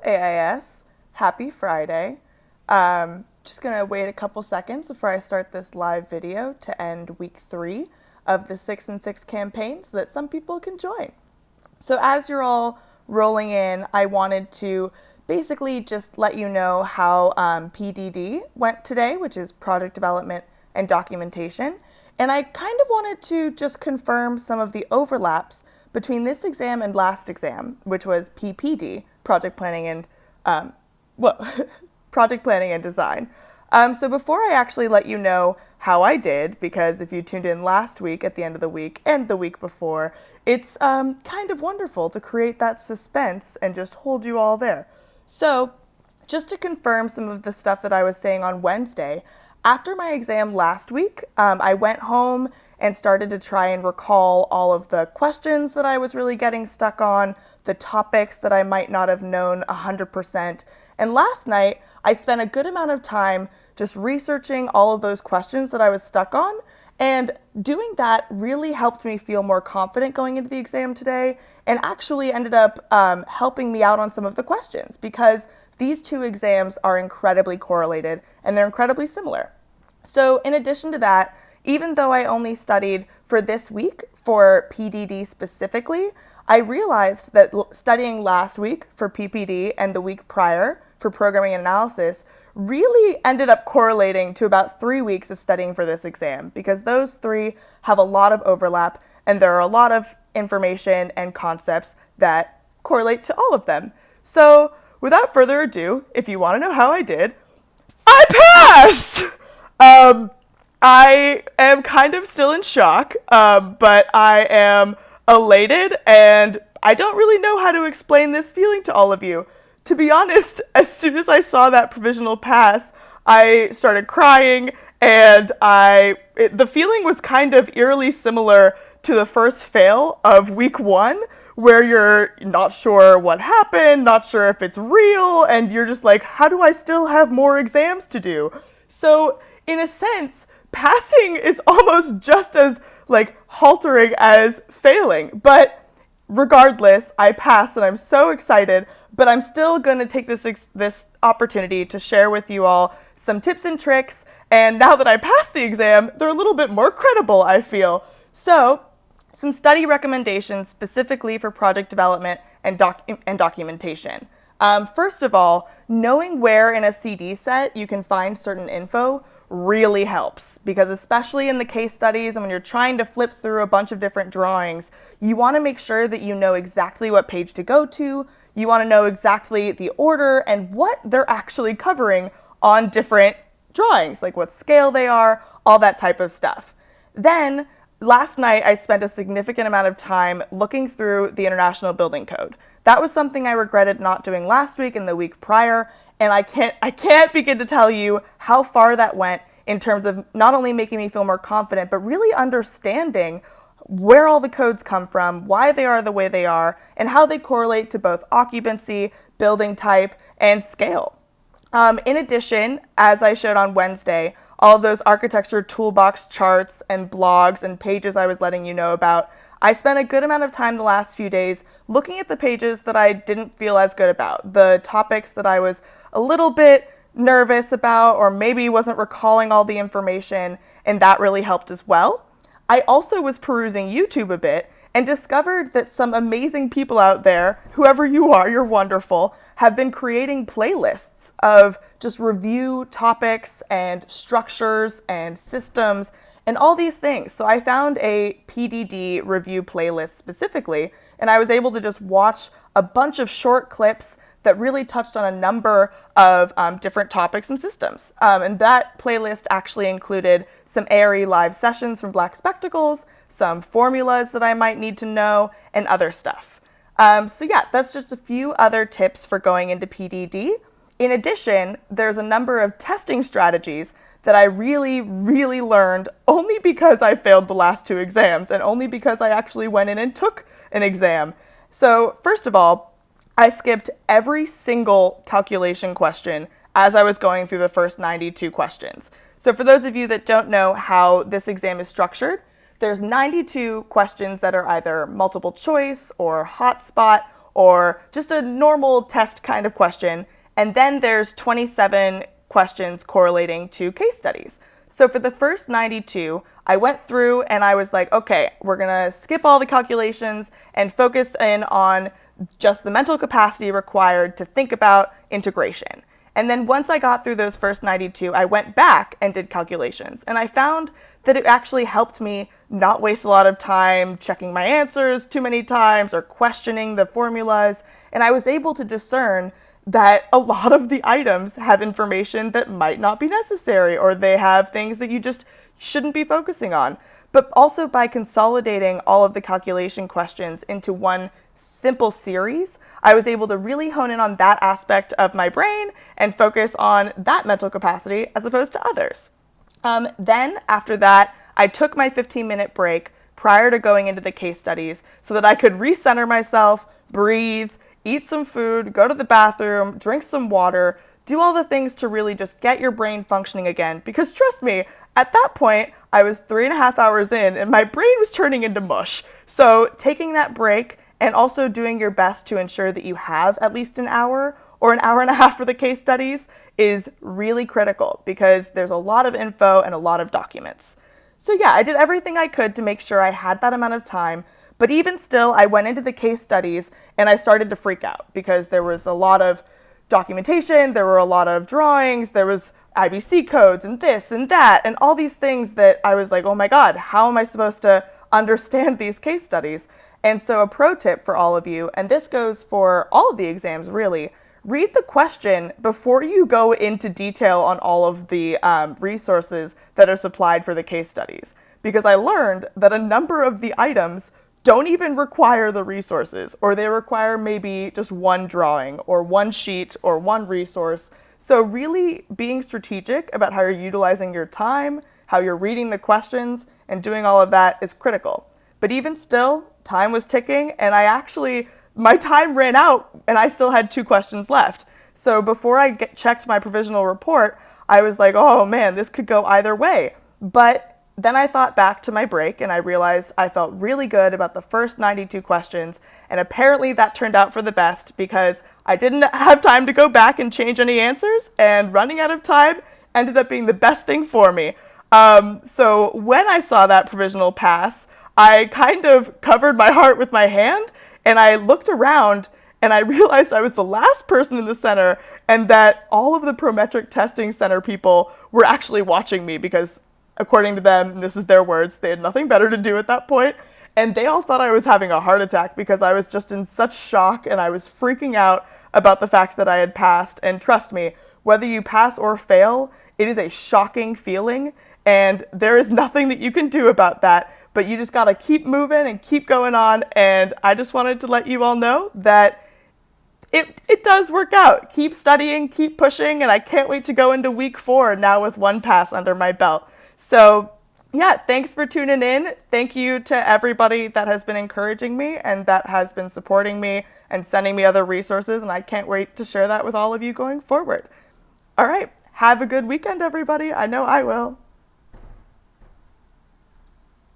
AIS. Happy Friday. Just going to wait a couple seconds before I start this live video to end week 3 of the 6 and 6 campaign so that some people can join. So as you're all rolling in, I wanted to basically just let you know how PDD went today, which is Project Development and Documentation. And I kind of wanted to just confirm some of the overlaps between this exam and last exam, which was PPD, Project Planning and Project Planning and Design. So before I actually let you know how I did, because if you tuned in last week at the end of the week and the week before, it's kind of wonderful to create that suspense and just hold you all there. So just to confirm some of the stuff that I was saying on Wednesday, after my exam last week, I went home and started to try and recall all of the questions that I was really getting stuck on, the topics that I might not have known 100%. And last night, I spent a good amount of time just researching all of those questions that I was stuck on. And doing that really helped me feel more confident going into the exam today, and actually ended up helping me out on some of the questions, because these two exams are incredibly correlated and they're incredibly similar. So in addition to that, even though I only studied for this week for PDD specifically, I realized that studying last week for PPD and the week prior for programming and analysis really ended up correlating to about 3 weeks of studying for this exam, because those 3 have a lot of overlap and there are a lot of information and concepts that correlate to all of them. So without further ado, if you want to know how I did, I passed! I am kind of still in shock, but I am elated, and I don't really know how to explain this feeling to all of you. To be honest, as soon as I saw that provisional pass, I started crying, and the feeling was kind of eerily similar to the first fail of week 1, where you're not sure what happened, not sure if it's real, and you're just like, how do I still have more exams to do? So in a sense, passing is almost just as haltering as failing. But regardless, I passed and I'm so excited, but I'm still going to take this opportunity to share with you all some tips and tricks. And now that I passed the exam, they're a little bit more credible, I feel. So some study recommendations specifically for project development and documentation. First of all, knowing where in a CD set you can find certain info really helps, because especially in the case studies and when you're trying to flip through a bunch of different drawings, you want to make sure that you know exactly what page to go to. You want to know exactly the order and what they're actually covering on different drawings, like what scale they are, all that type of stuff. Then last night, I spent a significant amount of time looking through the International Building Code. That was something I regretted not doing last week and the week prior, and I can't begin to tell you how far that went in terms of not only making me feel more confident, but really understanding where all the codes come from, why they are the way they are, and how they correlate to both occupancy, building type, and scale. In addition, as I showed on Wednesday, all of those architecture toolbox charts and blogs and pages I was letting you know about, I spent a good amount of time the last few days looking at the pages that I didn't feel as good about, the topics that I was a little bit nervous about, or maybe wasn't recalling all the information, and that really helped as well. I also was perusing YouTube a bit and discovered that some amazing people out there, whoever you are, you're wonderful, have been creating playlists of just review topics and structures and systems and all these things. So I found a PDD review playlist specifically, and I was able to just watch a bunch of short clips that really touched on a number of different topics and systems. And that playlist actually included some ARE live sessions from Black Spectacles, some formulas that I might need to know, and other stuff. So yeah, that's just a few other tips for going into PDD. In addition, there's a number of testing strategies that I really, really learned only because I failed the last 2 exams and only because I actually went in and took an exam. So first of all, I skipped every single calculation question as I was going through the first 92 questions. So for those of you that don't know how this exam is structured, there's 92 questions that are either multiple choice or hotspot or just a normal test kind of question. And then there's 27 questions correlating to case studies. So for the first 92, I went through and I was like, okay, we're going to skip all the calculations and focus in on just the mental capacity required to think about integration. And then once I got through those first 92, I went back and did calculations. And I found that it actually helped me not waste a lot of time checking my answers too many times or questioning the formulas. And I was able to discern that a lot of the items have information that might not be necessary, or they have things that you just shouldn't be focusing on. But also by consolidating all of the calculation questions into one simple series, I was able to really hone in on that aspect of my brain and focus on that mental capacity as opposed to others. Then after that, I took my 15-minute break prior to going into the case studies so that I could recenter myself, breathe, eat some food, go to the bathroom, drink some water, do all the things to really just get your brain functioning again. Because trust me, at that point, I was 3.5 hours in and my brain was turning into mush. So taking that break and also doing your best to ensure that you have at least an hour or an hour and a half for the case studies is really critical because there's a lot of info and a lot of documents. So yeah, I did everything I could to make sure I had that amount of time. But even still, I went into the case studies and I started to freak out because there was a lot of documentation, there were a lot of drawings, there was IBC codes and this and that and all these things that I was like, oh my God, how am I supposed to understand these case studies? And so a pro tip for all of you, and this goes for all of the exams really, read the question before you go into detail on all of the resources that are supplied for the case studies. Because I learned that a number of the items don't even require the resources, or they require maybe just one drawing or one sheet or one resource. So really being strategic about how you're utilizing your time, how you're reading the questions, and doing all of that is critical. But even still, time was ticking, and my time ran out, and I still had 2 questions left. So before I checked my provisional report, I was like, oh man, this could go either way. But then I thought back to my break and I realized I felt really good about the first 92 questions, and apparently that turned out for the best because I didn't have time to go back and change any answers, and running out of time ended up being the best thing for me. So when I saw that provisional pass, I kind of covered my heart with my hand and I looked around and I realized I was the last person in the center and that all of the Prometric testing center people were actually watching me because according to them, this is their words, they had nothing better to do at that point. And they all thought I was having a heart attack because I was just in such shock and I was freaking out about the fact that I had passed. And trust me, whether you pass or fail, it is a shocking feeling and there is nothing that you can do about that. But you just gotta keep moving and keep going on. And I just wanted to let you all know that it does work out. Keep studying, keep pushing, and I can't wait to go into week 4 now with 1 pass under my belt. So yeah, thanks for tuning in. Thank you to everybody that has been encouraging me and that has been supporting me and sending me other resources, and I can't wait to share that with all of you going forward. All right, have a good weekend, everybody. I know I will.